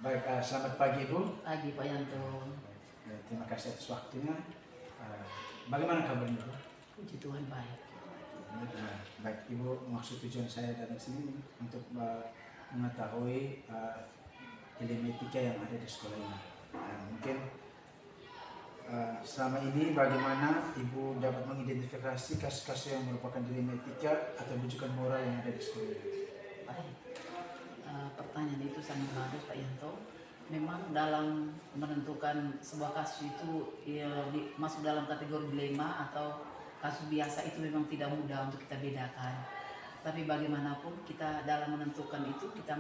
Baik, selamat pagi Ibu. Pagi Pak Yanto. Terima kasih atas waktunya. Bagaimana kabarnya Ibu? Puji Tuhan baik. Baik Ibu, maksud tujuan saya datang sini untuk mengetahui genetika yang ada di sekolah ini. Mungkin selama ini bagaimana Ibu dapat mengidentifikasi kasus-kasus yang merupakan genetika atau rujukan moral yang ada di sekolah ini? Baik. Pertanyaan itu sangat bagus Pak Yanto. Memang dalam menentukan sebuah kasus itu masuk dalam kategori dilema atau kasus biasa itu memang tidak mudah untuk kita bedakan. Tapi bagaimanapun kita dalam menentukan itu kita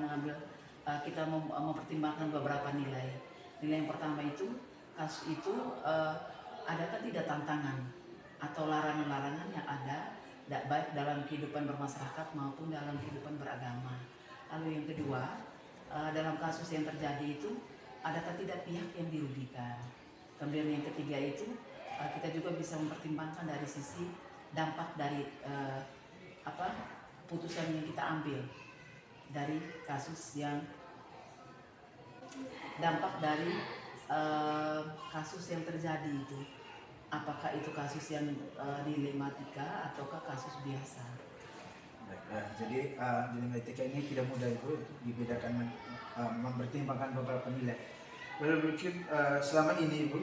mempertimbangkan beberapa nilai. Nilai yang pertama itu kasus itu adakah tidak tantangan atau larangan-larangan yang ada baik dalam kehidupan bermasyarakat maupun dalam kehidupan beragama. Lalu yang kedua, dalam kasus yang terjadi itu adakah tidak pihak yang dirugikan. Kemudian yang ketiga itu kita juga bisa mempertimbangkan dari sisi dampak dari putusan yang kita ambil dari kasus yang dampak dari kasus yang terjadi itu. Apakah itu kasus yang dilematika ataukah kasus biasa? Jadi genetika ini tidak mudah Ibu dibedakan, mempertimbangkan beberapa nilai. Lalu mungkin selama ini Ibu,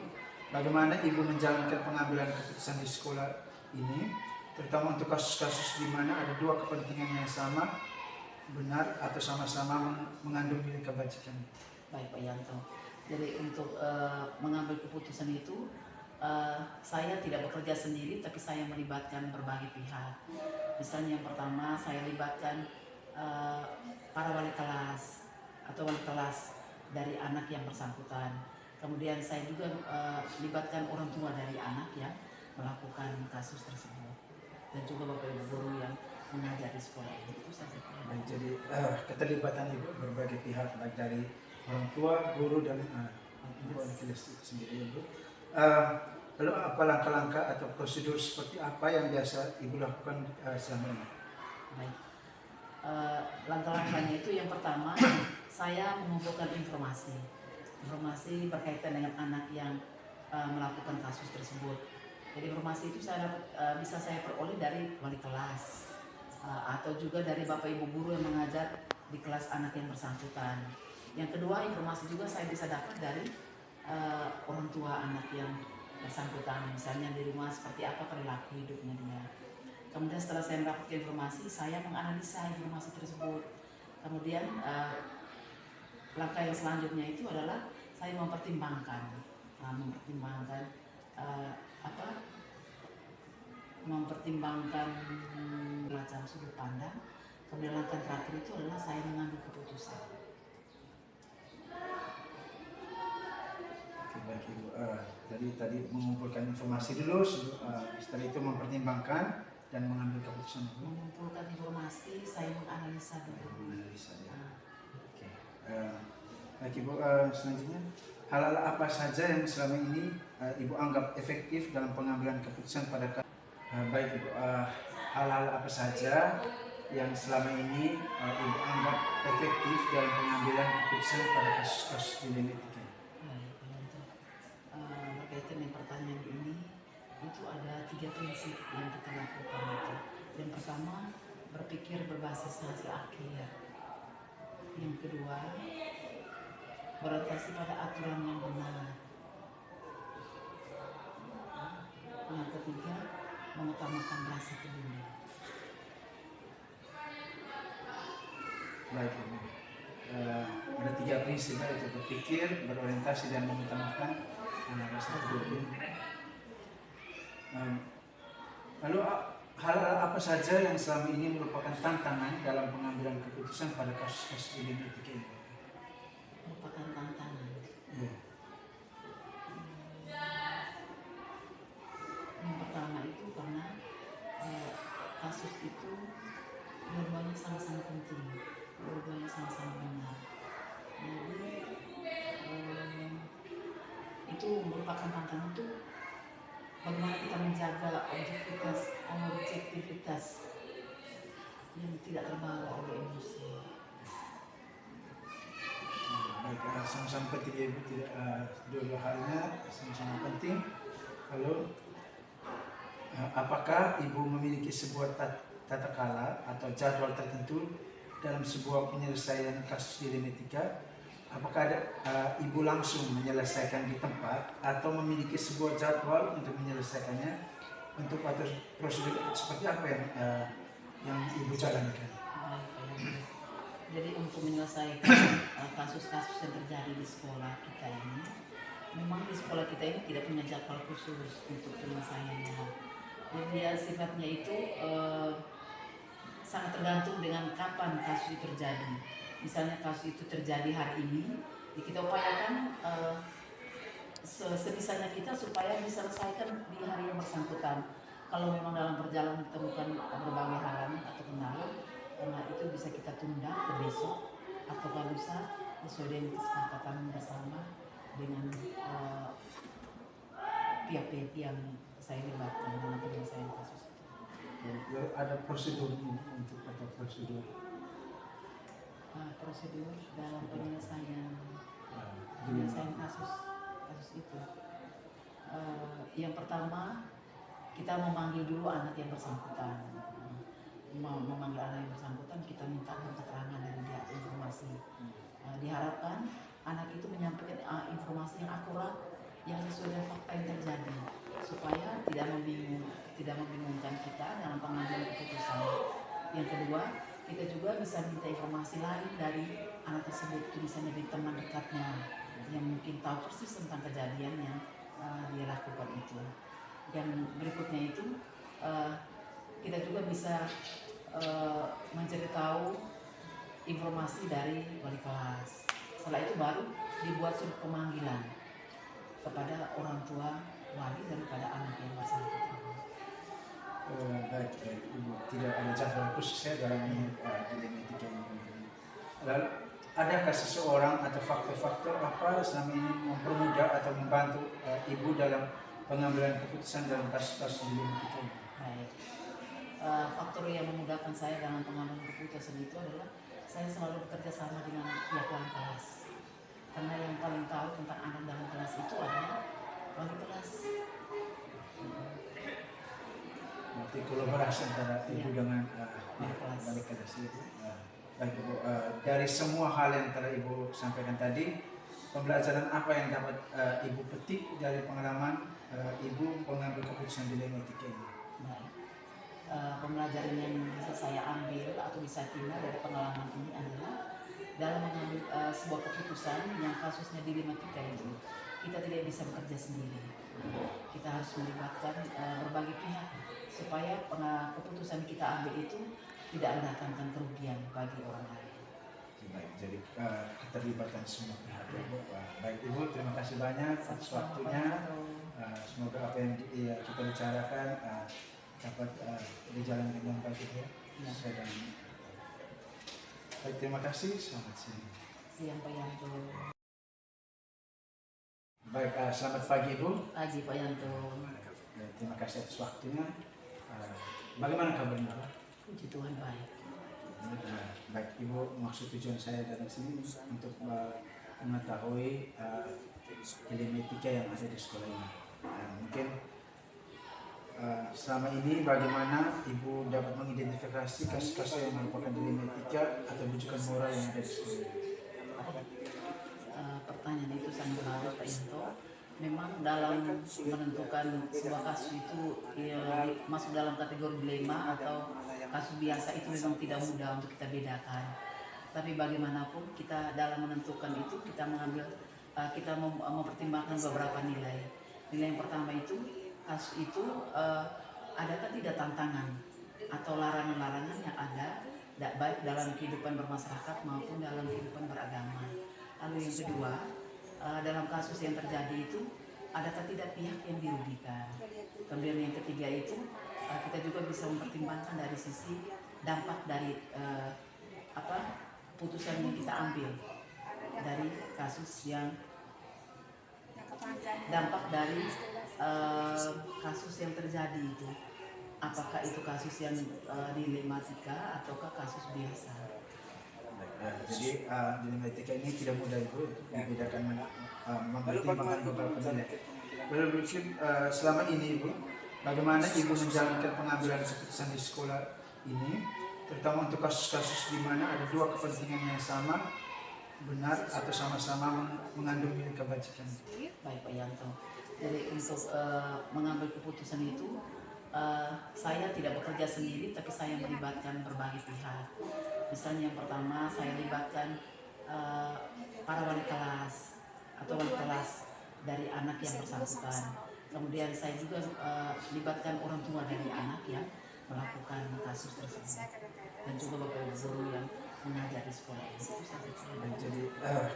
bagaimana Ibu menjalankan pengambilan keputusan di sekolah ini, terutama untuk kasus-kasus di mana ada dua kepentingan yang sama, benar atau sama-sama mengandung nilai kebajikan? Baik Pak Yanto. Jadi untuk mengambil keputusan itu saya tidak bekerja sendiri, tapi saya melibatkan berbagai pihak. Misalnya yang pertama saya libatkan para wali kelas atau wali kelas dari anak yang bersangkutan. Kemudian saya juga libatkan orang tua dari anak yang melakukan kasus tersebut, dan juga bapak ibu guru yang mengajar di sekolah ini. Itu saja. Jadi keterlibatan Ibu berbagai pihak, baik dari orang tua, guru dan ibu wali kelas itu sendiri Ibu. Lalu apa langkah-langkah atau prosedur seperti apa yang biasa Ibu lakukan selama ini? Baik. Langkah-langkahnya itu yang pertama saya mengumpulkan informasi berkaitan dengan anak yang melakukan kasus tersebut. Jadi informasi itu bisa saya peroleh dari wali kelas atau juga dari bapak ibu guru yang mengajar di kelas anak yang bersangkutan. Yang kedua, informasi juga saya bisa dapat dari orang tua anak yang bersangkutan, misalnya di rumah seperti apa perilaku hidupnya dia. Kemudian setelah saya mendapatkan informasi, saya menganalisa informasi tersebut. Kemudian langkah yang selanjutnya itu adalah saya mempertimbangkan macam sudut pandang. Kemudian langkah terakhir itu adalah saya mengambil keputusan. Baik Ibu, jadi tadi mengumpulkan informasi dulu, setelah itu mempertimbangkan dan mengambil keputusan. Mengumpulkan informasi, saya menganalisa dulu. Menganalisa ya. Oke. Baik Ibu, selanjutnya hal-hal apa saja yang selama ini Ibu anggap efektif dalam pengambilan keputusan pada baik Ibu, hal-hal apa saja yang selama ini Ibu anggap efektif dalam pengambilan keputusan pada kasus-kasus genetika? Berkaitan dengan pertanyaan ini, itu ada 3 prinsip yang kita lakukan itu. Yang pertama, berpikir berbasis hasil akhir. Yang kedua, berorientasi pada aturan yang benar. Yang ketiga, mengutamakan rasa peduli. Baik Ibu, ada 3 prinsip, yaitu berpikir, berorientasi dan mengutamakan rasa peduli. Lalu hal-hal apa saja yang selama ini merupakan tantangan dalam pengambilan keputusan pada kasus-kasus genetika ini? Merupakan tantangan. Ya. Yang pertama itu karena kasus itu dua-duanya sama-sama penting, dua-duanya sama-sama benar. Jadi itu merupakan tantangan itu bagaimana kita menjaga objektivitas yang tidak terbawa oleh emosi. Baik, sama-sama penting ya Ibu, tidak dua halnya sama-sama penting. Lalu apakah Ibu memiliki sebuah tata kala atau jadwal tertentu dalam sebuah penyelesaian kasus dilematika? Apakah ada, Ibu langsung menyelesaikan di tempat atau memiliki sebuah jadwal untuk menyelesaikannya? Untuk atau prosedur seperti apa yang Ibu jalankan? Jadi untuk menyelesaikan kasus-kasus yang terjadi di sekolah kita ini, memang di sekolah kita ini tidak punya jadwal khusus untuk penyelesaiannya. Jadi ya sifatnya itu sangat tergantung dengan kapan kasus itu terjadi. Misalnya kasus itu terjadi hari ini, ya kita upayakan sebisanya kita supaya diselesaikan di hari yang bersangkutan. Kalau memang dalam perjalanan ditemukan berbagai halangan atau kendala, karena itu bisa kita tunda ke besok atau ke lusa sesuai dengan kesepakatan bersama dengan pihak-pihak yang saya libatkan dalam penyelesaian kasus itu. Ada prosedurnya untuk apa prosedur? Prosedur dalam penyelesaian kasus itu. Yang pertama kita memanggil dulu anak yang bersangkutan. Memanggil anak yang bersangkutan, kita minta keterangan dari dia, informasi. Diharapkan anak itu menyampaikan informasi yang akurat, yang sesuai dengan fakta yang terjadi, supaya tidak membingungkan kita dalam pengambilan keputusan. Yang kedua, kita juga bisa minta informasi lain dari anak tersebut, misalnya dari teman dekatnya yang mungkin tahu persis tentang kejadian yang dia lakukan itu. Dan berikutnya itu kita juga bisa mencari tahu informasi dari wali kelas. Setelah itu baru dibuat surat pemanggilan kepada orang tua wali daripada anak yang bersangkutan. Baik, Ibu, tidak ada jadwal khusus ya dalam dilematika ini. Lalu adakah seseorang atau faktor-faktor apa selama ini mempermudah atau membantu Ibu dalam pengambilan keputusan dalam kasus-kasus dilematika ini? Baik. Faktor yang memudahkan saya dalam pengambilan keputusan itu adalah saya selalu bekerja sama dengan pihak wali kelas. Karena yang paling tahu tentang anak dalam kelas itu adalah wali kelas. Berarti kolaborasi antara Ibu dengan wali kelas itu. Baik Ibu, dari semua hal yang telah Ibu sampaikan tadi, pembelajaran apa yang dapat Ibu petik dari pengalaman Ibu mengambil keputusan dilematika ini? Baik. Pembelajaran yang bisa saya ambil atau bisa terima dari pengalaman ini adalah dalam mengambil sebuah keputusan yang kasusnya dilematika itu, kita tidak bisa bekerja sendiri. Kita harus melibatkan berbagai pihak supaya keputusan kita ambil itu tidak mendatangkan kerugian bagi orang lain. Baik, jadi keterlibatan semua pihak. Baik Ibu, terima kasih banyak atas waktunya. Semoga apa yang kita bicarakan dapat berjalan dengan baik ya. Baik, terima kasih. Selamat siang. Siang Pak Yanto. Baik, selamat pagi Ibu. Pagi Pak Yanto. Terima kasih atas waktunya. Bagaimana kabarnya Pak? Puji Tuhan baik. Baik Ibu, maksud tujuan saya datang sini untuk mengetahui dilematika yang ada di sekolah ini. Mungkin selama ini bagaimana Ibu dapat mengidentifikasi kasus-kasus yang merupakan dilematika atau rujukan moral yang ada di sekolah ini? Pertanyaan itu sangat bagus Pak Yanto. Memang dalam menentukan sebuah kasus itu masuk dalam kategori dilema atau kasus biasa itu memang tidak mudah untuk kita bedakan. Tapi bagaimanapun kita dalam menentukan itu kita mempertimbangkan beberapa nilai. Nilai yang pertama itu kasus itu adakah tidak tantangan atau larangan-larangan yang ada baik dalam kehidupan bermasyarakat maupun dalam kehidupan beragama. Lalu yang kedua, dalam kasus yang terjadi itu adakah tidak pihak yang dirugikan. Kemudian yang ketiga itu kita juga bisa mempertimbangkan dari sisi dampak dari putusan yang kita ambil dari kasus yang dampak dari kasus yang terjadi itu, apakah itu kasus yang dilematika ataukah kasus biasa. Jadi dilematika ini tidak mudah Ibu untuk membedakan mempertimbangkan beberapa nilai. Lalu mungkin selama ini Ibu, bagaimana Ibu menjalankan pengambilan keputusan di sekolah ini, terutama untuk kasus-kasus di mana ada dua kepentingan yang sama, benar atau sama-sama mengandung nilai kebajikan. Baik Pak Yanto. Jadi untuk mengambil keputusan itu, saya tidak bekerja sendiri, tapi saya melibatkan berbagai pihak. Misalnya yang pertama saya libatkan para wali kelas atau wali kelas dari anak yang bersangkutan. Kemudian saya juga libatkan orang tua dari anak yang melakukan kasus tersebut, dan juga bapak ibu guru yang mengajar di sekolah ini. Jadi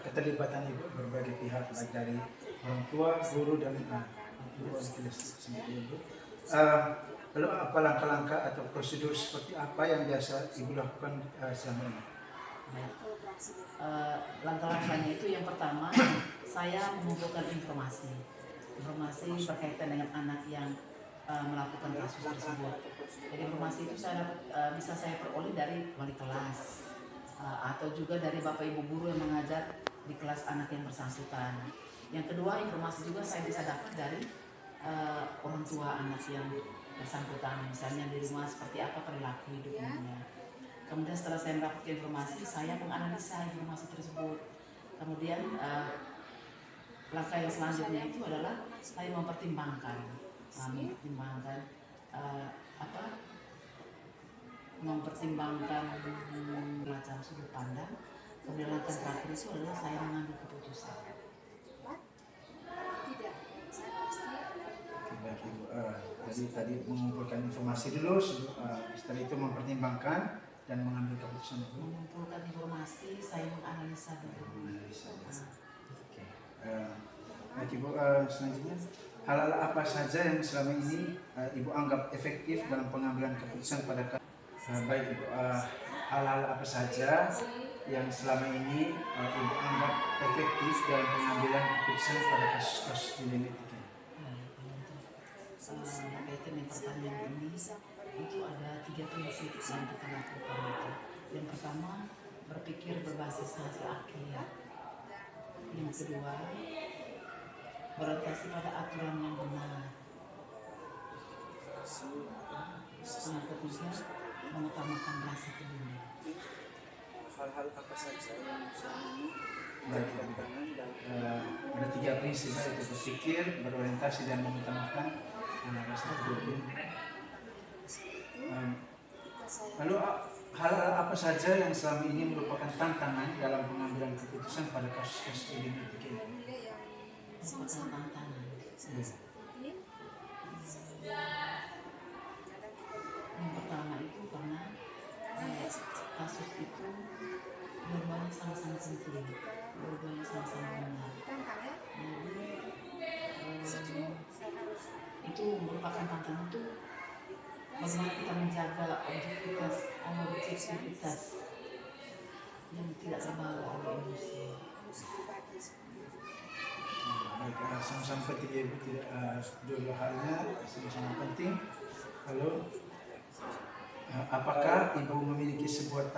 keterlibatan Ibu berbagai pihak, baik dari orang tua, guru, dan ibu wali kelas sendiri Ibu. Lalu apa langkah-langkah atau prosedur seperti apa yang biasa Ibu lakukan selama ini? Langkah-langkahnya itu yang pertama, saya mengumpulkan informasi berkaitan dengan anak yang melakukan kasus tersebut. Jadi informasi itu bisa saya peroleh dari wali kelas atau juga dari bapak ibu guru yang mengajar di kelas anak yang bersangkutan. Yang kedua, informasi juga saya bisa dapat dari orang tua anak yang bersangkutan, misalnya di rumah seperti apa perilaku hidupnya. Kemudian setelah saya mendapatkan informasi, saya menganalisa informasi tersebut. Kemudian langkah yang selanjutnya itu adalah saya mempertimbangkan macam sudut pandang. Kemudian langkah terakhir itu adalah saya mengambil keputusan. Baik Ibu, jadi tadi mengumpulkan informasi dulu, setelah itu mempertimbangkan dan mengambil keputusan Ibu. Mengumpulkan informasi, saya menganalisa dulu. Oke. Baik Ibu, selanjutnya hal-hal apa saja yang selama ini Ibu anggap efektif dalam pengambilan keputusan pada baik Ibu, hal-hal apa saja yang selama ini Ibu anggap efektif dalam pengambilan keputusan pada kasus-kasus dilematika? Berkaitan dengan pertanyaan ini, itu ada 3 prinsip yang kita lakukan itu. Yang pertama, berpikir berbasis hasil akhir. Yang kedua, berorientasi pada aturan yang benar. Yang ketiga, mengutamakan rasa peduli. Hal-hal apa saja yang selama ini Baik, ada 3 prinsip, yaitu berpikir, berorientasi, dan mengutamakan rasa peduli. Lalu hal-hal apa saja yang selama ini merupakan tantangan dalam pengambilan keputusan pada kasus-kasus dilematika ini? Merupakan tantangan. Yang pertama itu karena kasus itu dua-duanya sama-sama penting, dua-duanya sama-sama benar. Jadi itu merupakan tantangan itu bagaimana kita menjaga objektivitas yang tidak terbawa oleh emosi. Baik, sama-sama penting ya Ibu, tidak dua halnya sama-sama penting. Lalu apakah Ibu memiliki sebuah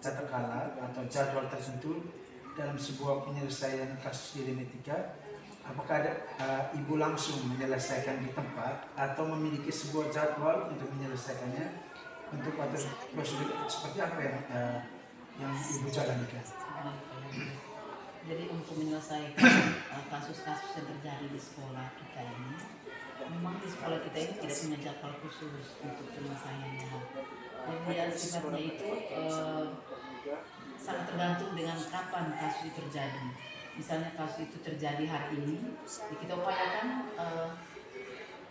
tata cara atau jadwal tertentu dalam sebuah penyelesaian kasus dilematika? Apakah Ibu langsung menyelesaikan di tempat atau memiliki sebuah jadwal untuk menyelesaikannya? Untuk prosedur seperti apa yang Ibu jalankan? Jadi untuk menyelesaikan kasus-kasus yang terjadi di sekolah kita ini, memang di sekolah kita ini tidak punya jadwal khusus untuk penyelesaiannya. Jadi sifatnya itu sangat tergantung dengan kapan kasus itu terjadi. Misalnya kasus itu terjadi hari ini, ya kita upayakan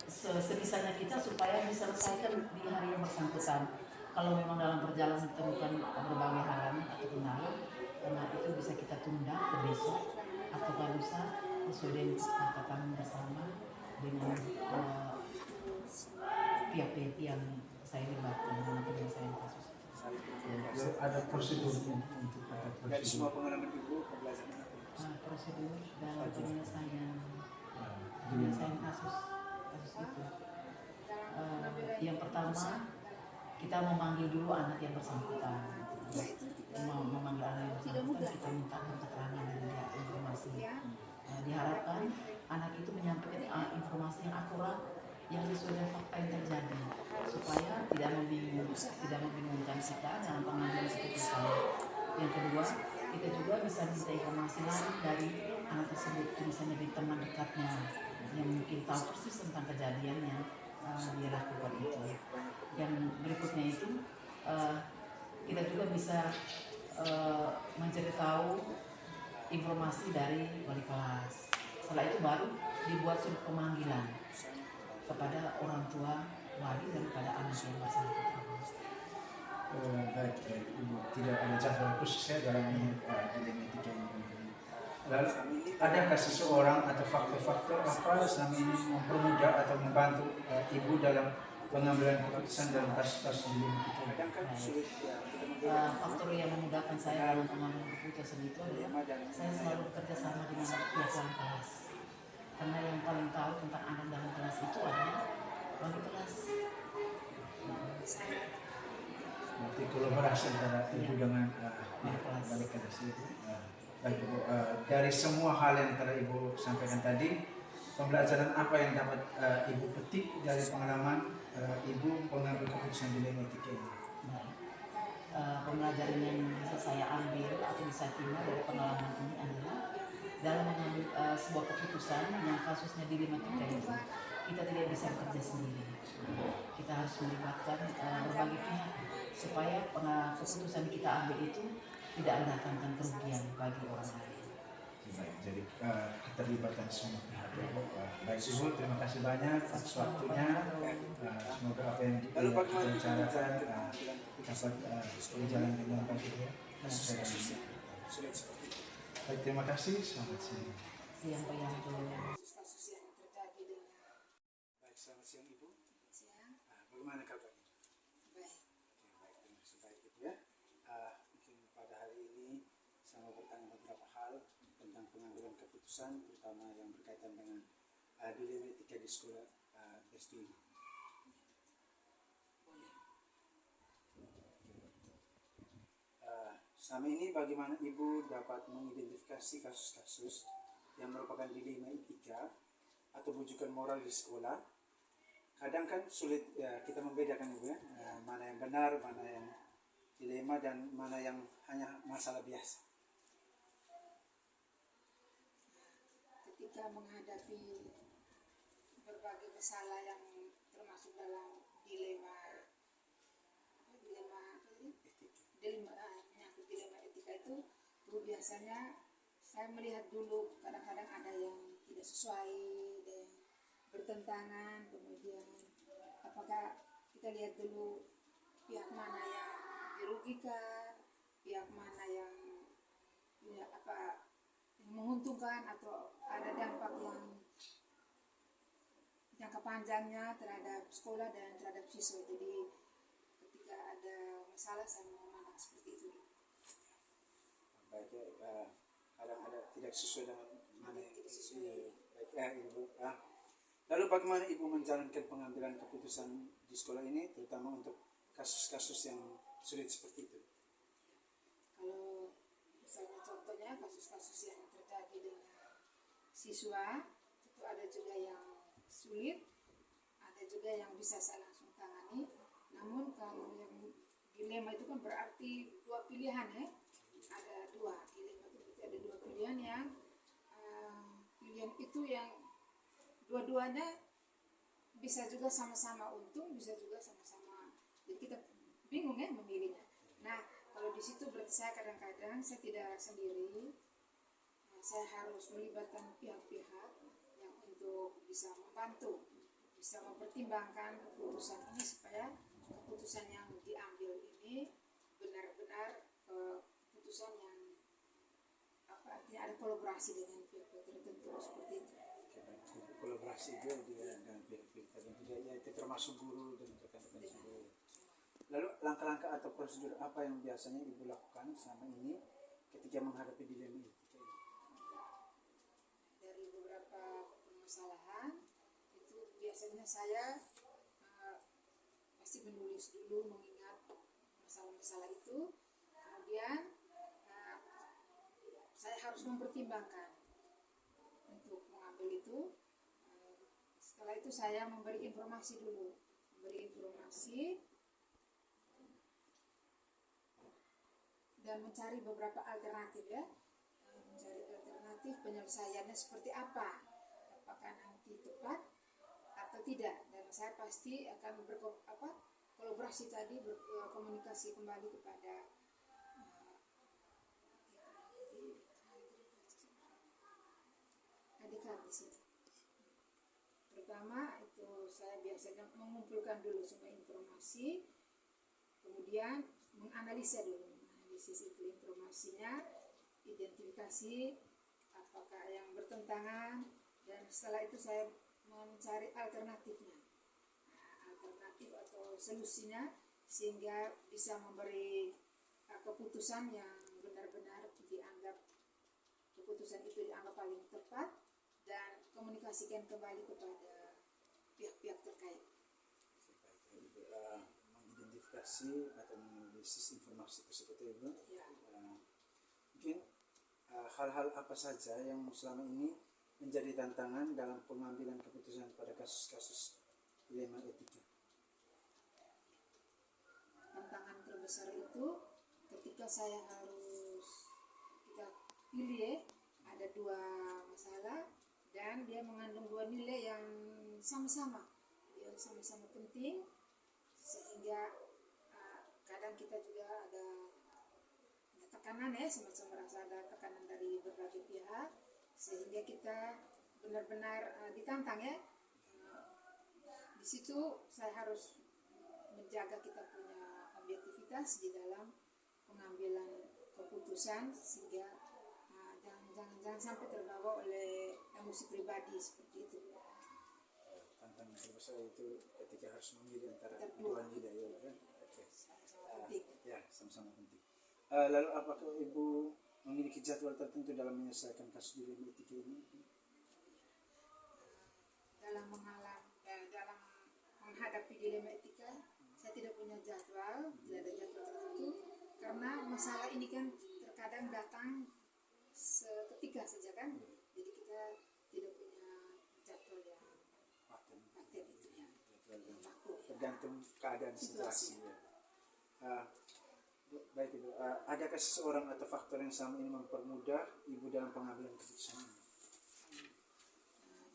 sebisanya kita supaya diselesaikan di hari yang bersangkutan. Kalau memang dalam perjalanan ditemukan berbagai halangan atau kendala, karena itu bisa kita tunda ke besok atau ke lusa sesuai dengan kesepakatan bersama dengan pihak-pihak yang saya libatkan dalam penyelesaian kasus. Ada prosedurnya untuk dari semua pengalaman Ibu pembelajaran prosedur dalam penyelesaian kasus itu. Yang pertama, kita memanggil dulu anak yang bersangkutan. Memanggil anak yang bersangkutan. akurat yang sesuai dengan fakta yang terjadi supaya tidak membingungkan kita dalam pengambilan keputusan. Yang kedua, kita juga bisa minta informasi lain dari anak tersebut, misalnya dari teman dekatnya yang mungkin tahu persis tentang kejadian yang dia lakukan itu. Dan berikutnya itu kita juga bisa mencari tahu informasi dari wali kelas. Setelah itu baru dibuat surat pemanggilan kepada orang tua wali daripada anak yang bersangkutan. Baik, Ibu. Tidak ada jadwal khusus ya dalam dilema etika ini. Lalu, adakah seseorang atau faktor-faktor apa selama ini mempermudah atau membantu Ibu dalam pengambilan keputusan dalam kasus-kasus dilema etika ini? Kadang kan sulit ya kita membedakan Faktor yang memudahkan saya dalam pengambilan keputusan itu adalah saya selalu bekerja sama dengan pihak wali kelas. Karena yang paling tahu tentang anak dalam kelas itu adalah wali kelas. Berarti kolaborasi antara Ibu dengan wali kelas itu. Baik, Ibu. Dari semua hal yang telah Ibu sampaikan tadi, pembelajaran apa yang dapat Ibu petik dari pengalaman Ibu pengambil keputusan dilema etika ini? Pembelajaran yang bisa saya ambil atau bisa terima dari pengalaman ini adalah dalam mengambil sebuah keputusan yang kasusnya dilema etika itu, kita tidak bisa bekerja sendiri. Kita harus melibatkan berbagai pihak supaya keputusan kita ambil itu tidak mendatangkan kerugian bagi orang lain. Baik, jadi keterlibatan semua pihak. Baik, Ibu, terima kasih banyak atas waktunya. Semoga apa yang kita bicarakan dapat berjalan dengan baik. Baik, terima kasih. Selamat siang. Siang Pak Yanto. Kasus yang terjadi dengan Baik, selamat siang Ibu. siang Bagaimana kabarnya? baik. Baik, terima kasih baik Ibu ya. Mungkin pada hari ini saya mau bertanya beberapa hal tentang pengambilan keputusan, terutama yang berkaitan dengan dilema etika di sekolah SD ini. Selama ini bagaimana Ibu dapat mengidentifikasi kasus-kasus yang merupakan dilema etika atau rujukan moral di sekolah? Kadang kan sulit ya, kita membedakan Ibu ya, mana yang benar, mana yang dilema, dan mana yang hanya masalah biasa. Ketika menghadapi berbagai masalah yang termasuk dalam menyangkut dilema etika itu biasanya saya melihat dulu kadang-kadang ada yang tidak sesuai dan bertentangan, kemudian apakah kita lihat dulu pihak mana yang dirugikan, pihak mana yang menguntungkan, atau ada dampak yang jangka panjangnya terhadap sekolah dan terhadap siswa. Jadi ketika ada masalah saya memandang seperti itu. Baik ya, kadang ada tidak sesuai dengan mana yang Tidak sesuai. baik ya Ibu. Lalu bagaimana Ibu menjalankan pengambilan keputusan di sekolah ini, terutama untuk kasus-kasus yang sulit seperti itu? Kalau misalnya contohnya kasus-kasus yang terjadi dengan siswa, itu ada juga yang sulit, ada juga yang bisa saya langsung tangani. Namun kalau yang dilema itu kan berarti dua pilihan ya, ada dua dilema itu berarti ada dua pilihan yang pilihan itu yang dua-duanya bisa juga sama-sama untung, bisa juga sama-sama, jadi kita bingung ya memilihnya. Nah, kalau di situ berarti saya kadang-kadang saya tidak sendiri, saya harus melibatkan pihak-pihak yang untuk bisa membantu, bisa mempertimbangkan keputusan ini supaya keputusan yang diambil ini benar-benar keputusan yang artinya ada kolaborasi dengan pihak-pihak tertentu seperti itu. Kolaborasi juga dengan pihak-pihak tertentu, ya itu termasuk guru dan rekan-rekan guru. Lalu langkah-langkah atau prosedur apa yang biasanya Ibu lakukan selama ini ketika menghadapi dilema etika ini? Dari beberapa permasalahan itu biasanya saya pasti menulis dulu, mengingat masalah-masalah itu, kemudian saya harus mempertimbangkan untuk mengambil itu. Setelah itu saya memberi informasi dulu, dan mencari beberapa alternatif ya, mencari alternatif penyelesaiannya seperti apa, apakah nanti tepat atau tidak, dan saya pasti akan kolaborasi tadi, berkomunikasi kembali kepada adik di situ. Pertama itu saya biasanya mengumpulkan dulu semua informasi, kemudian menganalisis itu informasinya, identifikasi apakah yang bertentangan, dan setelah itu saya mencari alternatifnya, alternatif atau solusinya, sehingga bisa memberi keputusan yang benar-benar dianggap, keputusan itu dianggap paling tepat, dan komunikasikan kembali kepada pihak-pihak terkait. Mengidentifikasi atau menganalisis informasi tersebut ya Ibu. Ya. Mungkin hal-hal apa saja yang selama ini menjadi tantangan dalam pengambilan keputusan pada kasus-kasus dilema etika? Tantangan terbesar itu ketika saya kita pilih ada dua masalah dan dia mengandung dua nilai yang sama-sama penting, sehingga kadang kita juga ada tekanan ya, semacam merasa ada tekanan dari berbagai pihak, sehingga kita benar-benar ditantang ya. Di situ saya harus menjaga kita punya objektivitas di dalam pengambilan keputusan, sehingga jangan sampai terbawa oleh emosi pribadi seperti itu. Tantangan terbesar itu ketika harus memilih antara dua nilai ya kan? Ya, sama-sama penting. Lalu apakah Ibu memiliki jadwal tertentu dalam menyelesaikan kasus dilema etika ini? Dalam menghadapi dilema etika, saya tidak punya jadwal, tidak ada jadwal tertentu, karena masalah ini kan terkadang datang seketika saja kan, jadi kita tidak punya jadwal yang paten itu ya, yang baku. Tergantung keadaan situasi. Baik Ibu, adakah seseorang atau faktor yang sama ini mempermudah Ibu dalam pengambilan keputusan ini?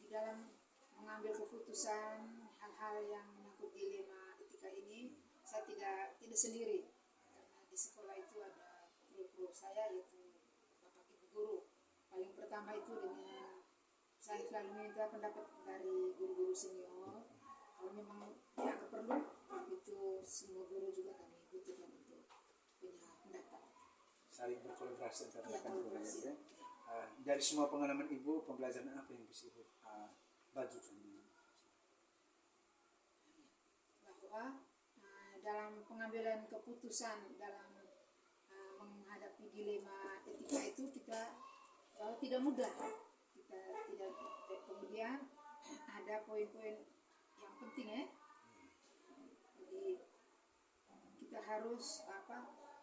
Di dalam mengambil keputusan hal-hal yang menyangkut dilema etika ini, saya tidak sendiri, karena di sekolah itu ada guru saya, yaitu Bapak Ibu guru. Paling pertama itu dengan saya selalu minta pendapat dari guru-guru senior. Kalau memang dianggap perlu, itu semua guru juga kami butuhkan untuk punya pendapat. Saling berkolaborasi antara Ya, rekan guru kolaborasi. ya. Dari semua pengalaman Ibu, pembelajaran apa yang bisa Ibu bagikan? Bahwa dalam pengambilan keputusan dalam menghadapi dilema etika itu kita tidak mudah. Kemudian ada poin-poin yang penting ya. Jadi kita harus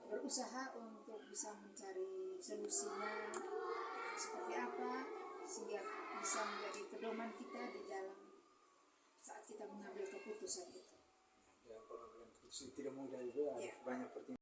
berusaha untuk bisa mencari solusinya seperti apa, sehingga bisa menjadi pedoman kita di dalam saat kita mengambil keputusan itu. Dalam pengambilan keputusan tidak mudah juga, ada banyak pertimbangan.